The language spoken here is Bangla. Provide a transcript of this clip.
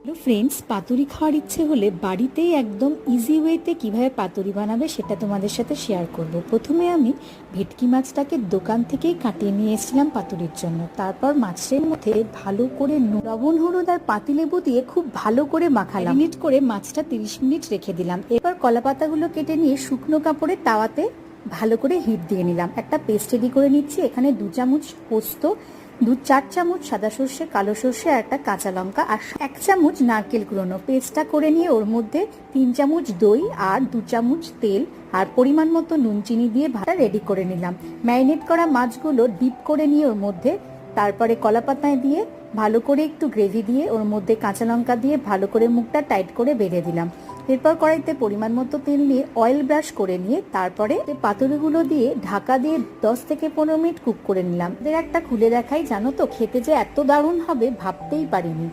হ্যালো ফ্রেন্ডস, পাতুরি খাওয়ার ইচ্ছে হলে বাড়িতেই একদম ইজি ওয়েতে কিভাবে পাতুরি বানাবে সেটা তোমাদের সাথে শেয়ার করব। প্রথমে আমি ভেটকি মাছটাকে দোকান থেকেই কাটিয়ে নিয়ে এসেছিলাম পাতুরির জন্য। তারপর মাছের মধ্যে ভালো করে লবণ, হলুদ আর পাতিলেবু দিয়ে খুব ভালো করে মাখালাম। মিনিট করে মাছটা 30 মিনিট রেখে দিলাম। এরপর কলা পাতাগুলো কেটে নিয়ে শুকনো কাপড়ে তাওয়াতে ভালো করে হিট দিয়ে নিলাম। একটা পেস্ট রেডি করে নিচ্ছি। এখানে 2 চামচ পোস্ত, 2-4 চামচ সাদা সর্ষে, কালো সর্ষে আর একটা কাঁচা লঙ্কা আর 1 চামচ নারকেল কুড়োনো। পেস্টটা করে নিয়ে ওর মধ্যে 3 চামচ দই আর 2 চামচ তেল আর পরিমাণ মতো নুন চিনি দিয়ে ভাতটা রেডি করে নিলাম। ম্যারিনেট করা মাছগুলো ডিপ করে নিয়ে ওর মধ্যে তারপরে কলা পাতায় দিয়ে ভালো করে একটু গ্রেভি দিয়ে ওর মধ্যে কাঁচা লঙ্কা দিয়ে ভালো করে মুখটা টাইট করে বেঁধে দিলাম। এরপর কড়াইতে পরিমাণ মতো তেল নিয়ে অয়েল ব্রাশ করে নিয়ে তারপরে পাতুরিগুলো দিয়ে ঢাকা দিয়ে 10 থেকে 15 মিনিট কুক করে নিলাম। এদের একটা খুলে দেখাই, জানো তো খেতে যে এত দারুণ হবে ভাবতেই পারিনি।